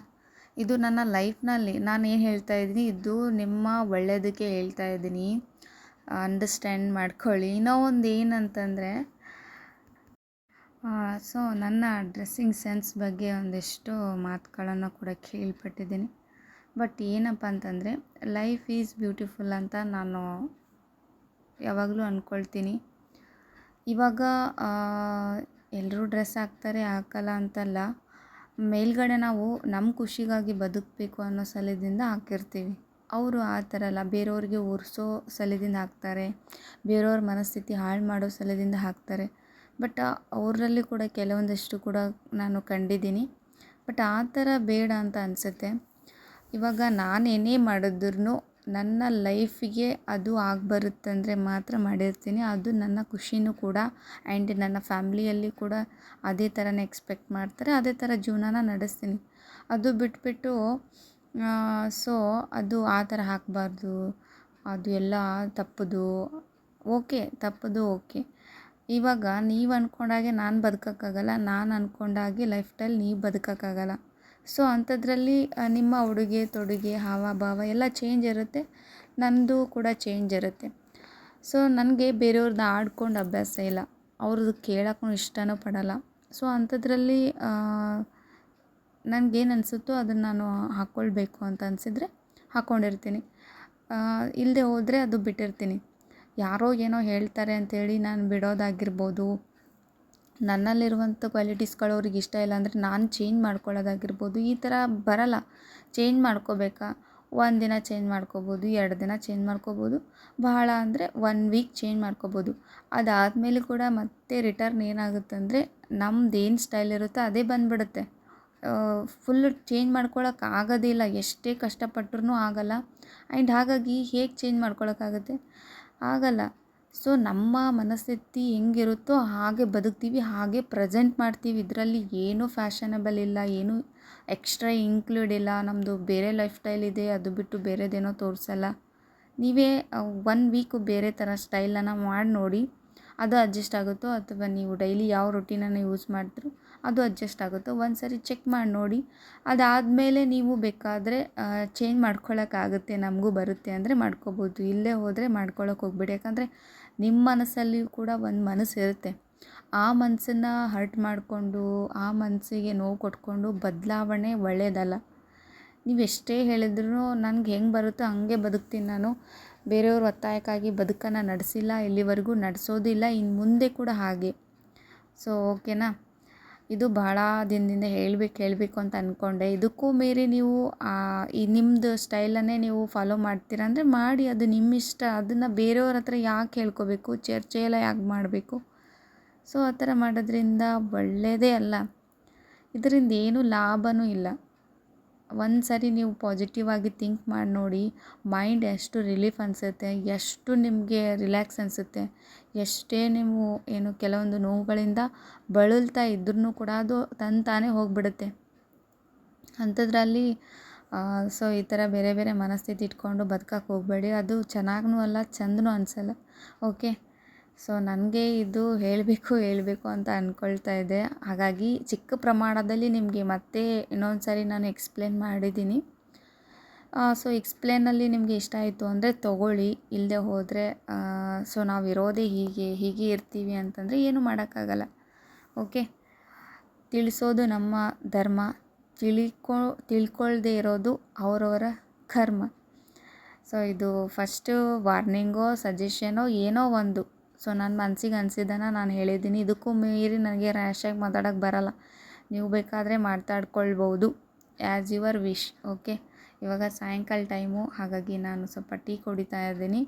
ಇದು ನನ್ನ ಲೈಫ್ನಲ್ಲಿ ನಾನು ಏನು ಹೇಳ್ತಾ ಇದ್ದೀನಿ, ಇದು ನಿಮ್ಮ ಒಳ್ಳೆಯದಕ್ಕೆ ಹೇಳ್ತಾ ಇದ್ದೀನಿ, ಅಂಡರ್ಸ್ಟ್ಯಾಂಡ್ ಮಾಡ್ಕೊಳ್ಳಿ. ಇನ್ನೂ ಒಂದು ಏನಂತಂದರೆ, ಸೊ ನನ್ನ ಡ್ರೆಸ್ಸಿಂಗ್ ಸೆನ್ಸ್ ಬಗ್ಗೆ ಒಂದಿಷ್ಟು ಮಾತುಗಳನ್ನು ಕೂಡ ಕೇಳ್ಪಟ್ಟಿದ್ದೀನಿ. ಬಟ್ ಏನಪ್ಪ ಅಂತಂದರೆ, ಲೈಫ್ ಈಸ್ ಬ್ಯೂಟಿಫುಲ್ ಅಂತ ನಾನು ಯಾವಾಗಲೂ ಅಂದ್ಕೊಳ್ತೀನಿ. ಇವಾಗ ಎಲ್ಲರೂ ಡ್ರೆಸ್ ಹಾಕ್ತಾರೆ, ಹಾಕಲ್ಲ ಅಂತಲ್ಲ. ಮೇಲ್ಗಡೆ ನಾವು ನಮ್ಮ ಖುಷಿಗಾಗಿ ಬದುಕಬೇಕು ಅನ್ನೋ ಸಲದಿಂದ ಹಾಕಿರ್ತೀವಿ. ಅವರು ಆ ಥರ ಅಲ್ಲ, ಬೇರೆಯವ್ರಿಗೆ ಉರಿಸೋ ಸಲದಿಂದ ಹಾಕ್ತಾರೆ, ಬೇರೆಯವ್ರ ಮನಸ್ಥಿತಿ ಹಾಳು ಮಾಡೋ ಸಲದಿಂದ ಹಾಕ್ತಾರೆ. ಬಟ್ ಅವರಲ್ಲಿ ಕೂಡ ಕೆಲವೊಂದಷ್ಟು ಕೂಡ ನಾನು ಕಂಡಿದ್ದೀನಿ. ಬಟ್ ಆ ಥರ ಬೇಡ ಅಂತ ಅನಿಸುತ್ತೆ. ಇವಾಗ ನಾನು ಏನೇ ಮಾಡಿದ್ರೂ ನನ್ನ ಲೈಫಿಗೆ ಅದು ಬರುತ್ತಂದರೆ ಮಾತ್ರ ಮಾಡಿರ್ತೀನಿ. ಅದು ನನ್ನ ಖುಷಿನೂ ಕೂಡ. ಆ್ಯಂಡ್ ನನ್ನ ಫ್ಯಾಮ್ಲಿಯಲ್ಲಿ ಕೂಡ ಅದೇ ಥರನೇ ಎಕ್ಸ್ಪೆಕ್ಟ್ ಮಾಡ್ತಾರೆ, ಅದೇ ಥರ ಜೀವನನ ನಡೆಸ್ತೀನಿ. ಅದು ಬಿಟ್ಬಿಟ್ಟು ಸೊ ಅದು ಆ ಥರ ಹಾಕಬಾರ್ದು, ಅದು ಎಲ್ಲ ತಪ್ಪದು. ಓಕೆ, ತಪ್ಪದು, ಓಕೆ. ಇವಾಗ ನೀವು ಅಂದ್ಕೊಂಡಾಗೆ ನಾನು ಬದುಕೋಕ್ಕಾಗಲ್ಲ, ನಾನು ಅಂದ್ಕೊಂಡಾಗೆ ಲೈಫ್ ಸ್ಟೈಲ್ ನೀವು ಬದುಕೋಕ್ಕಾಗಲ್ಲ. ಸೊ ಅಂಥದ್ರಲ್ಲಿ ನಿಮ್ಮ ಉಡುಗೆ ತೊಡುಗೆ ಹಾವ ಭಾವ ಎಲ್ಲ ಚೇಂಜ್ ಇರುತ್ತೆ, ನನ್ನದು ಕೂಡ ಚೇಂಜ್ ಇರುತ್ತೆ. ಸೊ ನನಗೆ ಬೇರೆಯವ್ರದ್ದು ಆಡ್ಕೊಂಡು ಅಭ್ಯಾಸ ಇಲ್ಲ, ಅವ್ರದ್ದು ಕೇಳೋಕ್ಕೂ ಇಷ್ಟನೂ ಪಡಲ್ಲ. ಸೊ ಅಂಥದ್ರಲ್ಲಿ ನನಗೇನು ಅನಿಸುತ್ತೋ ಅದನ್ನು ನಾನು ಹಾಕ್ಕೊಳ್ಬೇಕು ಅಂತ ಅನಿಸಿದರೆ ಹಾಕ್ಕೊಂಡಿರ್ತೀನಿ, ಇಲ್ಲದೆ ಹೋದರೆ ಅದು ಬಿಟ್ಟಿರ್ತೀನಿ. ಯಾರೋ ಏನೋ ಹೇಳ್ತಾರೆ ಅಂಥೇಳಿ ನಾನು ಬಿಡೋದಾಗಿರ್ಬೋದು, ನನ್ನಲ್ಲಿರುವಂಥ ಕ್ವಾಲಿಟೀಸ್ಗಳು ಅವ್ರಿಗೆ ಇಷ್ಟ ಇಲ್ಲ ಅಂದರೆ ನಾನು ಚೇಂಜ್ ಮಾಡ್ಕೊಳ್ಳೋದಾಗಿರ್ಬೋದು, ಈ ಥರ ಬರಲ್ಲ. ಚೇಂಜ್ ಮಾಡ್ಕೋಬೇಕಾ? ಒಂದು ದಿನ ಚೇಂಜ್ ಮಾಡ್ಕೋಬೋದು, 2 ದಿನ ಚೇಂಜ್ ಮಾಡ್ಕೋಬೋದು, ಬಹಳ ಅಂದರೆ 1 ವೀಕ್ ಚೇಂಜ್ ಮಾಡ್ಕೋಬೋದು. ಅದಾದಮೇಲೆ ಕೂಡ ಮತ್ತೆ ರಿಟರ್ನ್ ಏನಾಗುತ್ತಂದರೆ ನಮ್ಮದೇನು ಸ್ಟೈಲ್ ಇರುತ್ತೋ ಅದೇ ಬಂದುಬಿಡುತ್ತೆ. ಫುಲ್ಲು ಚೇಂಜ್ ಮಾಡ್ಕೊಳಕ್ಕೆ ಆಗೋದಿಲ್ಲ, ಎಷ್ಟೇ ಕಷ್ಟಪಟ್ರೂ ಆಗಲ್ಲ. ಆ್ಯಂಡ್ ಹಾಗಾಗಿ ಹೇಗೆ ಚೇಂಜ್ ಮಾಡ್ಕೊಳಕ್ಕಾಗುತ್ತೆ? ಆಗಲ್ಲ. ಸೊ ನಮ್ಮ ಮನಸ್ಥಿತಿ ಹೆಂಗಿರುತ್ತೋ ಹಾಗೆ ಬದುಕ್ತೀವಿ, ಹಾಗೆ ಪ್ರೆಸೆಂಟ್ ಮಾಡ್ತೀವಿ. ಇದರಲ್ಲಿ ಏನೂ ಫ್ಯಾಷನಬಲ್ ಇಲ್ಲ, ಏನೂ ಎಕ್ಸ್ಟ್ರಾ ಇನ್ಕ್ಲೂಡ್ ಇಲ್ಲ. ನಮ್ಮದು ಬೇರೆ ಲೈಫ್ ಸ್ಟೈಲ್ ಇದೆ, ಅದು ಬಿಟ್ಟು ಬೇರೆದೇನೋ ತೋರಿಸಲ್ಲ. ನೀವೇ 1 ವೀಕು ಬೇರೆ ಥರ ಸ್ಟೈಲನ್ನು ಮಾಡಿ ನೋಡಿ, ಅದು ಅಡ್ಜಸ್ಟ್ ಆಗುತ್ತೋ, ಅಥವಾ ನೀವು ಡೈಲಿ ಯಾವ ರೊಟೀನನ್ನು ಯೂಸ್ ಮಾಡ್ತೀರೋ ಅದು ಅಡ್ಜಸ್ಟ್ ಆಗುತ್ತೋ ಒಂದು ಸರಿ ಚೆಕ್ ಮಾಡಿ ನೋಡಿ. ಅದಾದಮೇಲೆ ನೀವು ಬೇಕಾದರೆ ಚೇಂಜ್ ಮಾಡ್ಕೊಳ್ಳೋಕ್ಕಾಗುತ್ತೆ, ನಮಗೂ ಬರುತ್ತೆ ಅಂದರೆ ಮಾಡ್ಕೋಬೋದು, ಇಲ್ಲೇ ಹೋದರೆ ಮಾಡ್ಕೊಳ್ಳೋಕೆ ಹೋಗ್ಬೇಡಿ. ಯಾಕಂದರೆ ನಿಮ್ಮ ಮನಸ್ಸಲ್ಲಿಯೂ ಕೂಡ ಒಂದು ಮನಸ್ಸು ಇರುತ್ತೆ. ಆ ಮನಸ್ಸನ್ನು ಹರ್ಟ್ ಮಾಡಿಕೊಂಡು, ಆ ಮನಸ್ಸಿಗೆ ನೋವು ಕೊಟ್ಕೊಂಡು ಬದಲಾವಣೆ ಒಳ್ಳೆಯದಲ್ಲ. ನೀವು ಎಷ್ಟೇ ಹೇಳಿದ್ರೂ ನನಗೆ ಹೆಂಗೆ ಬರುತ್ತೋ ಹಂಗೆ ಬದುಕ್ತೀನಿ ನಾನು. ಬೇರೆಯವ್ರ ಒತ್ತಾಯಕ್ಕಾಗಿ ಬದುಕನ್ನು ನಡೆಸಿಲ್ಲ, ಇಲ್ಲಿವರೆಗೂ ನಡೆಸೋದಿಲ್ಲ, ಇನ್ನು ಮುಂದೆ ಕೂಡ ಹಾಗೆ. ಸೊ ಓಕೆನಾ? ಇದು ಭಾಳ ದಿನದಿಂದ ಹೇಳಬೇಕು ಅಂತ ಅಂದ್ಕೊಂಡೆ. ಇದಕ್ಕೂ ಮೀರಿ ನೀವು ಈ ನಿಮ್ಮದು ಸ್ಟೈಲನ್ನೇ ನೀವು ಫಾಲೋ ಮಾಡ್ತೀರಾ ಅಂದರೆ ಮಾಡಿ, ಅದು ನಿಮ್ಮ ಇಷ್ಟ. ಅದನ್ನು ಬೇರೆಯವ್ರ ಹತ್ರ ಯಾಕೆ ಹೇಳ್ಕೋಬೇಕು? ಚರ್ಚೆ ಎಲ್ಲ ಯಾಕೆ ಮಾಡಬೇಕು? ಸೊ ಆ ಥರ ಮಾಡೋದ್ರಿಂದ ಒಳ್ಳೆಯದೇ ಅಲ್ಲ, ಇದರಿಂದ ಏನೂ ಲಾಭವೂ ಇಲ್ಲ. ಒಂದು ಸರಿ ನೀವು ಪಾಸಿಟಿವ್ ಆಗಿ ಥಿಂಕ್ ಮಾಡಿ ನೋಡಿ, ಮೈಂಡ್ ಎಷ್ಟು ರಿಲೀಫ್ ಅನಿಸುತ್ತೆ, ಎಷ್ಟು ನಿಮಗೆ ರಿಲ್ಯಾಕ್ಸ್ ಅನಿಸುತ್ತೆ. ಎಷ್ಟೇ ನೀವು ಏನು ಕೆಲವೊಂದು ನೋವುಗಳಿಂದ ಬಳಲ್ತಾ ಇದ್ರೂ ಕೂಡ ಅದು ತಾನೇ ಹೋಗಿಬಿಡುತ್ತೆ. ಅಂಥದ್ರಲ್ಲಿ ಸೊ ಈ ಥರ ಬೇರೆ ಬೇರೆ ಮನಸ್ಥಿತಿ ಇಟ್ಕೊಂಡು ಬದುಕಕ್ಕೆ ಹೋಗಬೇಡಿ. ಅದು ಚೆನ್ನಾಗೂ ಅಲ್ಲ, ಚಂದನೂ ಅನಿಸಲ್ಲ. ಓಕೆ, ಸೊ ನನಗೆ ಇದು ಹೇಳಬೇಕು ಅಂತ ಅಂದ್ಕೊಳ್ತಾ ಇದ್ದೆ. ಹಾಗಾಗಿ ಚಿಕ್ಕ ಪ್ರಮಾಣದಲ್ಲಿ ನಿಮಗೆ ಮತ್ತೆ ಇನ್ನೊಂದು ಸಾರಿ ನಾನು ಎಕ್ಸ್ಪ್ಲೇನ್ ಮಾಡಿದ್ದೀನಿ. ಸೊ ಎಕ್ಸ್ಪ್ಲೇನಲ್ಲಿ ನಿಮಗೆ ಇಷ್ಟ ಆಯಿತು ಅಂದರೆ ತೊಗೊಳ್ಳಿ, ಇಲ್ಲದೆ ಹೋದರೆ ಸೊ ನಾವಿರೋದೇ ಹೀಗೆ ಇರ್ತೀವಿ ಅಂತಂದರೆ ಏನೂ ಮಾಡೋಕ್ಕಾಗಲ್ಲ. ಓಕೆ, ತಿಳಿಸೋದು ನಮ್ಮ ಧರ್ಮ, ತಿಳ್ಕೊಳ್ದೇ ಇರೋದು ಅವರವರ ಕರ್ಮ. ಸೊ ಇದು ಫಸ್ಟು ವಾರ್ನಿಂಗೋ ಸಜೆಷನೋ ಏನೋ ಒಂದು. ಸೊ ನನ್ನ ಮನಸ್ಸಿಗೆ ಅನಿಸಿದ್ದನ್ನು ನಾನು ಹೇಳಿದ್ದೀನಿ. ಇದಕ್ಕೂ ಮೀರಿ ನನಗೆ ರ್ಯಾಶಾಗಿ ಮಾತಾಡೋಕ್ಕೆ ಬರಲ್ಲ. ನೀವು ಬೇಕಾದರೆ ಮಾತಾಡ್ಕೊಳ್ಬೋದು, ಆ್ಯಸ್ ಯುವರ್ ವಿಶ್. ಓಕೆ, ಇವಾಗ ಸಾಯಂಕಾಲ ಟೈಮು, ಹಾಗಾಗಿ ನಾನು ಸ್ವಲ್ಪ ಟೀ ಕುಡಿತಾ ಇದ್ದೀನಿ.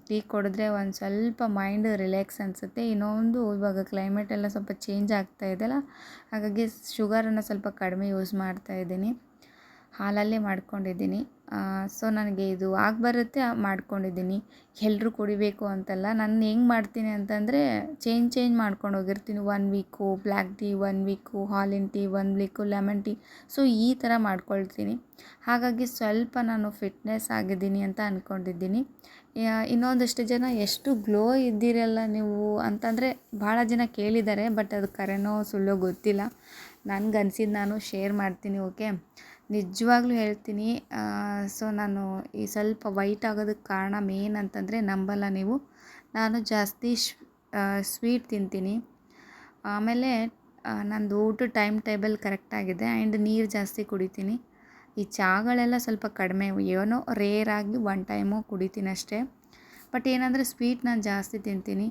ಟೀ ಕುಡಿದ್ರೆ ಒಂದು ಸ್ವಲ್ಪ ಮೈಂಡ್ ರಿಲ್ಯಾಕ್ಸ್ ಅನಿಸುತ್ತೆ. ಇನ್ನೊಂದು, ಇವಾಗ ಕ್ಲೈಮೇಟ್ ಎಲ್ಲ ಸ್ವಲ್ಪ ಚೇಂಜ್ ಆಗ್ತಾ ಇದೆಯಲ್ಲ, ಹಾಗಾಗಿ ಶುಗರನ್ನು ಸ್ವಲ್ಪ ಕಡಿಮೆ ಯೂಸ್ ಮಾಡ್ತಾ ಇದ್ದೀನಿ. ಹಾಲಲ್ಲೇ ಮಾಡ್ಕೊಂಡಿದ್ದೀನಿ. ಸೊ ನನಗೆ ಇದು ಬರುತ್ತೆ ಮಾಡ್ಕೊಂಡಿದ್ದೀನಿ. ಎಲ್ಲರೂ ಕುಡಿಬೇಕು ಅಂತಲ್ಲ. ನಾನು ಹೆಂಗೆ ಮಾಡ್ತೀನಿ ಅಂತಂದರೆ ಚೇಂಜ್ ಮಾಡ್ಕೊಂಡು ಹೋಗಿರ್ತೀನಿ. 1 ವೀಕು ಬ್ಲ್ಯಾಕ್ ಟೀ, 1 ವೀಕು ಹಾಲಿನ tea, 1 week lemon tea. So ಈ ಥರ ಮಾಡ್ಕೊಳ್ತೀನಿ. ಹಾಗಾಗಿ ಸ್ವಲ್ಪ ನಾನು ಫಿಟ್ನೆಸ್ ಆಗಿದ್ದೀನಿ ಅಂತ ಅಂದ್ಕೊಂಡಿದ್ದೀನಿ. ಇನ್ನೊಂದಷ್ಟು ಜನ ಎಷ್ಟು ಗ್ಲೋ ಇದ್ದೀರಲ್ಲ ನೀವು ಅಂತಂದರೆ ಭಾಳ ಜನ ಕೇಳಿದ್ದಾರೆ. ಬಟ್ ಅದು ಕರೆನೋ ಸುಳ್ಳೋ ಗೊತ್ತಿಲ್ಲ. ನನಗನ್ಸಿದ್ದು ನಾನು ಶೇರ್ ಮಾಡ್ತೀನಿ. ಓಕೆ, ನಿಜವಾಗ್ಲೂ ಹೇಳ್ತೀನಿ. ಸೊ ನಾನು ಈ ಸ್ವಲ್ಪ ವೈಟ್ ಆಗೋದಕ್ಕೆ ಕಾರಣ ಮೇನ್ ಅಂತಂದರೆ ನಂಬಲ್ಲ ನೀವು, ನಾನು ಜಾಸ್ತಿ ಸ್ವೀಟ್ ತಿಂತೀನಿ. ಆಮೇಲೆ ನಂದು ಊಟ ಟೈಮ್ ಟೇಬಲ್ ಕರೆಕ್ಟಾಗಿದೆ. ಆ್ಯಂಡ್ ನೀರು ಜಾಸ್ತಿ ಕುಡಿತೀನಿ. ಈ ಚಹಾಗಳೆಲ್ಲ ಸ್ವಲ್ಪ ಕಡಿಮೆ, ಏನೋ ರೇರಾಗಿ 1 ಟೈಮು ಕುಡಿತೀನಿ ಅಷ್ಟೇ. ಬಟ್ ಏನಂದರೆ ಸ್ವೀಟ್ ನಾನು ಜಾಸ್ತಿ ತಿಂತೀನಿ.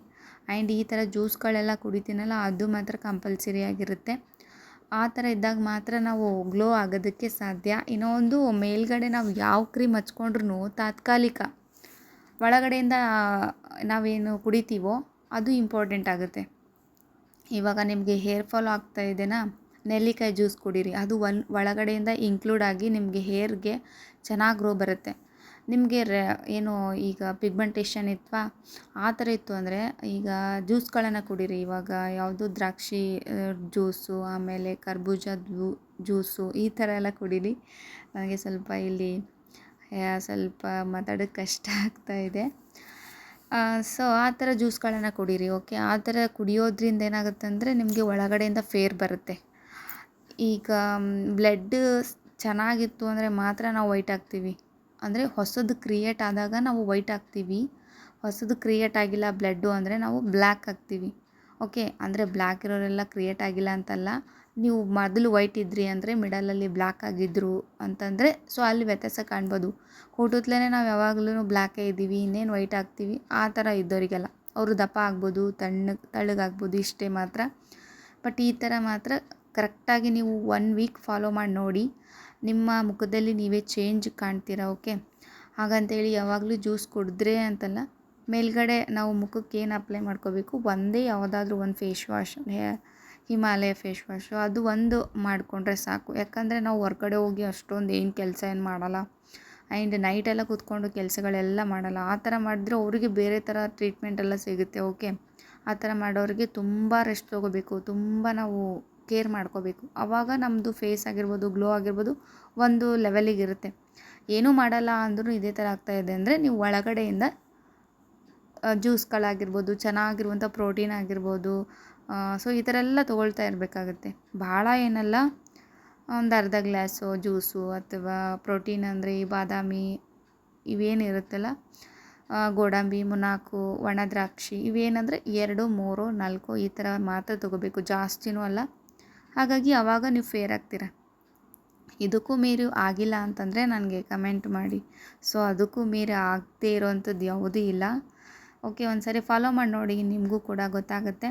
ಆ್ಯಂಡ್ ಈ ಥರ ಜ್ಯೂಸ್ಗಳೆಲ್ಲ ಕುಡಿತೀನಲ್ಲ, ಅದು ಮಾತ್ರ ಕಂಪಲ್ಸರಿ ಆಗಿರುತ್ತೆ. ಆ ಥರ ಇದ್ದಾಗ ಮಾತ್ರ ನಾವು ಗ್ಲೋ ಆಗೋದಕ್ಕೆ ಸಾಧ್ಯ. ಇನ್ನೊಂದು, ಮೇಲ್ಗಡೆ ನಾವು ಯಾವ ಕ್ರೀಮ್ ಹಚ್ಕೊಂಡ್ರೂ ತಾತ್ಕಾಲಿಕ, ಒಳಗಡೆಯಿಂದ ನಾವೇನು ಕುಡಿತೀವೋ ಅದು ಇಂಪಾರ್ಟೆಂಟ್ ಆಗುತ್ತೆ. ಇವಾಗ ನಿಮಗೆ ಹೇರ್ ಫಾಲ್ ಆಗ್ತಾ ಇದೆನಾ, ನೆಲ್ಲಿಕಾಯಿ ಜ್ಯೂಸ್ ಕುಡೀರಿ. ಅದು ಒಳಗಡೆಯಿಂದ ಇನ್ಕ್ಲೂಡ್ ಆಗಿ ನಿಮಗೆ ಹೇರ್ಗೆ ಚೆನ್ನಾಗಿ ಗ್ರೋ ಬರುತ್ತೆ. ನಿಮಗೆ ಏನು ಈಗ ಪಿಗ್ಮೆಂಟೇಷನ್ ಇತ್ವಾ ಆ ಥರ ಇತ್ತು ಅಂದರೆ ಈಗ ಜ್ಯೂಸ್ಗಳನ್ನು ಕುಡೀರಿ. ಇವಾಗ ಯಾವುದು ದ್ರಾಕ್ಷಿ ಜ್ಯೂಸು, ಆಮೇಲೆ ಕರ್ಬೂಜ ಜ್ಯೂಸು, ಈ ಥರ ಎಲ್ಲ ಕುಡೀರಿ. ನನಗೆ ಸ್ವಲ್ಪ ಇಲ್ಲಿ ಸ್ವಲ್ಪ ಮಾತಾಡೋಕ್ಕೆ ಕಷ್ಟ ಆಗ್ತಾಯಿದೆ. ಸೊ ಆ ಥರ ಜ್ಯೂಸ್ಗಳನ್ನು ಕುಡೀರಿ. ಓಕೆ, ಆ ಥರ ಕುಡಿಯೋದ್ರಿಂದ ಏನಾಗುತ್ತೆ ಅಂದರೆ ನಿಮಗೆ ಒಳಗಡೆಯಿಂದ ಫೇರ್ ಬರುತ್ತೆ. ಈಗ ಬ್ಲಡ್ ಚೆನ್ನಾಗಿತ್ತು ಅಂದರೆ ಮಾತ್ರ ನಾವು ವೈಟ್ ಆಗ್ತೀವಿ. ಅಂದರೆ ಹೊಸದು ಕ್ರಿಯೇಟ್ ಆದಾಗ ನಾವು ವೈಟ್ ಆಗ್ತೀವಿ. ಹೊಸದು ಕ್ರಿಯೇಟ್ ಆಗಿಲ್ಲ ಬ್ಲಡ್ಡು ಅಂದರೆ ನಾವು ಬ್ಲ್ಯಾಕ್ ಆಗ್ತೀವಿ. ಓಕೆ, ಅಂದರೆ ಬ್ಲ್ಯಾಕ್ ಇರೋರೆಲ್ಲ ಕ್ರಿಯೇಟ್ ಆಗಿಲ್ಲ ಅಂತಲ್ಲ. ನೀವು ಮೊದಲು ವೈಟ್ ಇದ್ರಿ ಅಂದರೆ ಮಿಡಲಲ್ಲಿ ಬ್ಲ್ಯಾಕ್ ಆಗಿದ್ದರು ಅಂತಂದರೆ ಸೊ ಅಲ್ಲಿ ವ್ಯತ್ಯಾಸ ಕಾಣ್ಬೋದು. ಹುಟ್ಟುತ್ತಲೇ ನಾವು ಯಾವಾಗಲೂ ಬ್ಲ್ಯಾಕೇ ಇದ್ದೀವಿ, ಇನ್ನೇನು ವೈಟ್ ಆಗ್ತೀವಿ, ಆ ಥರ ಇದ್ದವರಿಗೆಲ್ಲ ಅವರು ದಪ್ಪ ಆಗ್ಬೋದು, ತಳ್ಳಗಾಗ್ಬೋದು, ಇಷ್ಟೇ ಮಾತ್ರ. ಬಟ್ ಈ ಥರ ಮಾತ್ರ ಕರೆಕ್ಟಾಗಿ ನೀವು 1 ವೀಕ್ ಫಾಲೋ ಮಾಡಿ ನೋಡಿ, ನಿಮ್ಮ ಮುಖದಲ್ಲಿ ನೀವೇ ಚೇಂಜ್ ಕಾಣ್ತೀರಾ. ಓಕೆ, ಹಾಗಂತೇಳಿ ಯಾವಾಗಲೂ ಜ್ಯೂಸ್ ಕುಡಿದ್ರೆ ಅಂತಲ್ಲ, ಮೇಲ್ಗಡೆ ನಾವು ಮುಖಕ್ಕೆ ಏನು ಅಪ್ಲೈ ಮಾಡ್ಕೋಬೇಕು, ಒಂದೇ ಯಾವುದಾದ್ರೂ ಒಂದು face wash, Himalaya face wash, ಅದು ಒಂದು ಮಾಡಿಕೊಂಡ್ರೆ ಸಾಕು. ಯಾಕಂದರೆ ನಾವು ಹೊರ್ಗಡೆ ಹೋಗಿ ಅಷ್ಟೊಂದು ಏನು ಕೆಲಸ ಏನು ಮಾಡಲ್ಲ. ಆ್ಯಂಡ್ ನೈಟೆಲ್ಲ ಕೂತ್ಕೊಂಡು ಕೆಲಸಗಳೆಲ್ಲ ಮಾಡಲ್ಲ. ಆ ಥರ ಮಾಡಿದ್ರೆ ಅವರಿಗೆ ಬೇರೆ ಥರ ಟ್ರೀಟ್ಮೆಂಟೆಲ್ಲ ಸಿಗುತ್ತೆ. ಓಕೆ, ಆ ಥರ ಮಾಡೋರಿಗೆ ತುಂಬ ರೆಸ್ಟ್ ತೊಗೋಬೇಕು, ತುಂಬ ನಾವು ಕೇರ್ ಮಾಡ್ಕೋಬೇಕು. ಆವಾಗ ನಮ್ಮದು ಫೇಸ್ ಆಗಿರ್ಬೋದು, ಗ್ಲೋ ಆಗಿರ್ಬೋದು, ಒಂದು ಲೆವೆಲಿಗಿರುತ್ತೆ. ಏನೂ ಮಾಡಲ್ಲ ಅಂದ್ರೂ ಇದೇ ಥರ ಆಗ್ತಾಯಿದೆ ಅಂದರೆ ನೀವು ಒಳಗಡೆಯಿಂದ ಜ್ಯೂಸ್ಗಳಾಗಿರ್ಬೋದು, ಚೆನ್ನಾಗಿರುವಂಥ ಪ್ರೋಟೀನ್ ಆಗಿರ್ಬೋದು, ಸೊ ಈ ಥರ ಎಲ್ಲ ತೊಗೊಳ್ತಾ ಇರಬೇಕಾಗತ್ತೆ. ಭಾಳ ಏನಲ್ಲ, ಒಂದು ಅರ್ಧ ಗ್ಲಾಸು ಜ್ಯೂಸು, ಅಥವಾ ಪ್ರೋಟೀನ್ ಅಂದರೆ ಈ ಬಾದಾಮಿ ಇವೇನಿರುತ್ತಲ್ಲ, ಗೋಡಂಬಿ, ಮುನಾಕು, ಒಣ ದ್ರಾಕ್ಷಿ, ಇವೇನಂದರೆ 2, 3, 4 ಈ ಥರ ಮಾತ್ರ ತೊಗೋಬೇಕು, ಜಾಸ್ತಿನೂ ಅಲ್ಲ. ಹಾಗಾಗಿ ಆವಾಗ ನೀವು ಫೇರ್ ಆಗ್ತೀರ. ಇದಕ್ಕೂ ಮೀರಿ ಆಗಿಲ್ಲ ಅಂತಂದರೆ ನನಗೆ ಕಮೆಂಟ್ ಮಾಡಿ. ಸೊ ಅದಕ್ಕೂ ಮೀರಿ ಆಗದೇ ಇರೋವಂಥದ್ದು ಯಾವುದೂ ಇಲ್ಲ. ಓಕೆ, ಒಂದು ಸಾರಿ ಫಾಲೋ ಮಾಡಿ ನೋಡಿ, ನಿಮಗೂ ಕೂಡ ಗೊತ್ತಾಗುತ್ತೆ.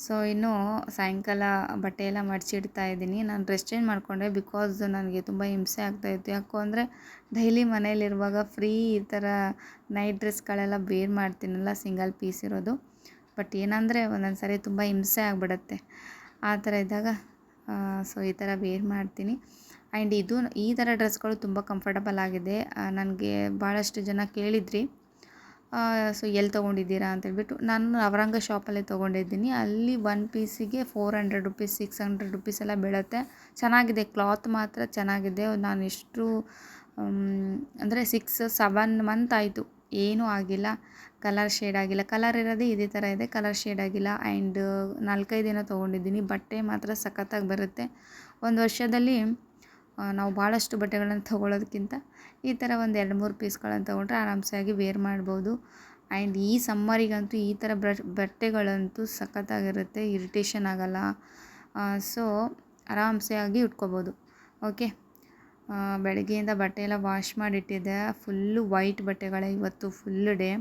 ಸೊ ಇನ್ನು ಸಾಯಂಕಾಲ ಬಟ್ಟೆ ಎಲ್ಲ ಮಡಚಿಡ್ತಾ ಇದ್ದೀನಿ. ನಾನು ಡ್ರೆಸ್ ಚೇಂಜ್ ಮಾಡಿಕೊಂಡೆ, ಬಿಕಾಸ್ ನನಗೆ ತುಂಬ ಹಿಂಸೆ ಆಗ್ತಾಯಿತ್ತು. ಯಾಕೋ ಅಂದರೆ ಡೈಲಿ ಮನೇಲಿರುವಾಗ ಫ್ರೀ ಈ ಥರ ನೈಟ್ ಡ್ರೆಸ್ಗಳೆಲ್ಲ ವೇರ್ ಮಾಡ್ತೀನಲ್ಲ, ಸಿಂಗಲ್ ಪೀಸ್ ಇರೋದು. ಬಟ್ ಏನಂದರೆ ಒಂದೊಂದು ಸಾರಿ ತುಂಬ ಹಿಂಸೆ ಆಗಿಬಿಡುತ್ತೆ. ಆ ಥರ ಇದ್ದಾಗ ಸೊ ಈ ಥರ ವೇರ್ ಮಾಡ್ತೀನಿ. ಆ್ಯಂಡ್ ಇದು ಈ ಥರ ಡ್ರೆಸ್ಗಳು ತುಂಬ ಕಂಫರ್ಟಬಲ್ ಆಗಿದೆ. ನನಗೆ ಭಾಳಷ್ಟು ಜನ ಕೇಳಿದ್ರಿ, ಸೊ ಎಲ್ಲಿ ತೊಗೊಂಡಿದ್ದೀರಾ ಅಂತೇಳ್ಬಿಟ್ಟು. ನಾನು ನವರಂಗ ಶಾಪಲ್ಲೇ ತೊಗೊಂಡಿದ್ದೀನಿ. ಅಲ್ಲಿ ಒನ್ ಪೀಸಿಗೆ 400 ರುಪೀಸ್ 600 ರುಪೀಸ್ ಎಲ್ಲ ಬೀಳುತ್ತೆ. ಚೆನ್ನಾಗಿದೆ, ಕ್ಲಾತ್ ಮಾತ್ರ ಚೆನ್ನಾಗಿದೆ. ನಾನು ಎಷ್ಟು ಅಂದರೆ 6-7 ಮಂತ್ ಆಯಿತು, ಏನೂ ಆಗಿಲ್ಲ, ಕಲರ್ ಶೇಡ್ ಆಗಿಲ್ಲ. ಕಲರ್ ಇರೋದೇ ಇದೇ ಥರ ಇದೆ, ಕಲರ್ ಶೇಡ್ ಆಗಿಲ್ಲ. ಆ್ಯಂಡ್ 4-5 ದಿನ ತೊಗೊಂಡಿದ್ದೀನಿ. ಬಟ್ಟೆ ಮಾತ್ರ ಸಖತ್ತಾಗಿ ಬರುತ್ತೆ. ಒಂದು ವರ್ಷದಲ್ಲಿ ನಾವು ಭಾಳಷ್ಟು ಬಟ್ಟೆಗಳನ್ನು ತೊಗೊಳ್ಳೋದಕ್ಕಿಂತ ಈ ಥರ ಒಂದು 2-3 ಪೀಸ್ಗಳನ್ನು ತೊಗೊಂಡ್ರೆ ಆರಾಮ್ಸೆ ವೇರ್ ಮಾಡ್ಬೋದು. ಆ್ಯಂಡ್ ಈ ಸಮ್ಮರಿಗಂತೂ ಈ ಥರ ಬಟ್ಟೆಗಳಂತೂ ಸಖತ್ತಾಗಿರುತ್ತೆ, ಇರಿಟೇಷನ್ ಆಗೋಲ್ಲ. ಸೊ ಆರಾಮ್ಸೆ ಉಟ್ಕೋಬೋದು. ಓಕೆ, ಬೆಳಗ್ಗೆಯಿಂದ ಬಟ್ಟೆ ಎಲ್ಲ ವಾಶ್ ಮಾಡಿಟ್ಟಿದ್ದೆ. ಫುಲ್ಲು ವೈಟ್ ಬಟ್ಟೆಗಳೇ ಇವತ್ತು ಫುಲ್ ಡೇ.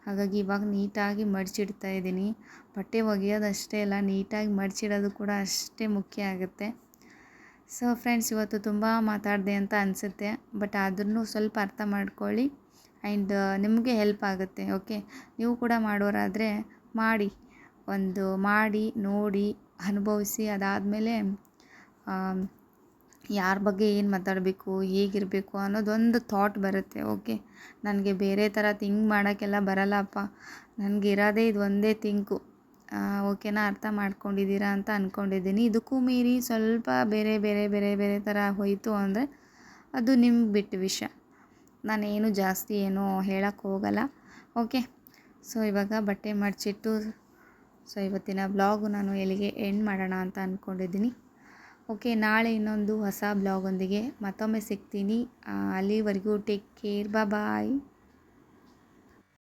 ಹಾಗಾಗಿ ಇವಾಗ ನೀಟಾಗಿ ಮಡಚಿಡ್ತಾ ಇದ್ದೀನಿ. ಬಟ್ಟೆ ಒಗೆಯೋದಷ್ಟೇ ಅಲ್ಲ, ನೀಟಾಗಿ ಮಡಚಿಡೋದು ಕೂಡ ಅಷ್ಟೇ ಮುಖ್ಯ ಆಗುತ್ತೆ. ಸೊ ಫ್ರೆಂಡ್ಸ್, ಇವತ್ತು ತುಂಬ ಮಾತಾಡಿದೆ ಅಂತ ಅನಿಸುತ್ತೆ, ಬಟ್ ಆದ್ರೂ ಸ್ವಲ್ಪ ಅರ್ಥ ಮಾಡ್ಕೊಳ್ಳಿ. ಆ್ಯಂಡ್ ನಿಮಗೆ ಹೆಲ್ಪ್ ಆಗುತ್ತೆ. ಓಕೆ, ನೀವು ಕೂಡ ಮಾಡೋರಾದರೆ ಮಾಡಿ ನೋಡಿ ಅನುಭವಿಸಿ. ಅದಾದಮೇಲೆ ಯಾರ ಬಗ್ಗೆ ಏನು ಮಾತಾಡಬೇಕು, ಹೇಗಿರಬೇಕು ಅನ್ನೋದೊಂದು ಥಾಟ್ ಬರುತ್ತೆ. ಓಕೆ, ನನಗೆ ಬೇರೆ ಥರ ಥಿಂಕ್ ಮಾಡೋಕ್ಕೆಲ್ಲ ಬರಲ್ಲಪ್ಪ, ನನಗಿರೋದೇ ಇದು ಒಂದೇ ಥಿಂಕು. ಓಕೆನಾ, ಅರ್ಥ ಮಾಡ್ಕೊಂಡಿದ್ದೀರಾ ಅಂತ ಅಂದ್ಕೊಂಡಿದ್ದೀನಿ. ಇದಕ್ಕೂ ಮೀರಿ ಸ್ವಲ್ಪ ಬೇರೆ ಥರ ಹೋಯಿತು ಅಂದರೆ ಅದು ನಿಮ್ಗೆ ಬಿಟ್ಟ ವಿಷಯ. ನಾನೇನು ಜಾಸ್ತಿ ಏನೂ ಹೇಳೋಕ್ಕೆ ಹೋಗಲ್ಲ. ಓಕೆ, ಸೊ ಇವಾಗ ಬಟ್ಟೆ ಮಡಚಿಟ್ಟು ಸೊ ಇವತ್ತಿನ ಬ್ಲಾಗು ನಾನು ಎಲ್ಲಿಗೆ ಎಂಡ್ ಮಾಡೋಣ ಅಂತ ಅಂದ್ಕೊಂಡಿದ್ದೀನಿ. ಓಕೆ, ನಾಳೆ ಇನ್ನೊಂದು ಹೊಸ ಬ್ಲಾಗೊಂದಿಗೆ ಮತ್ತೊಮ್ಮೆ ಸಿಗ್ತೀನಿ. ಅಲ್ಲಿವರೆಗೂ ಟೇಕ್ ಕೇರ್, ಬಾಯ್.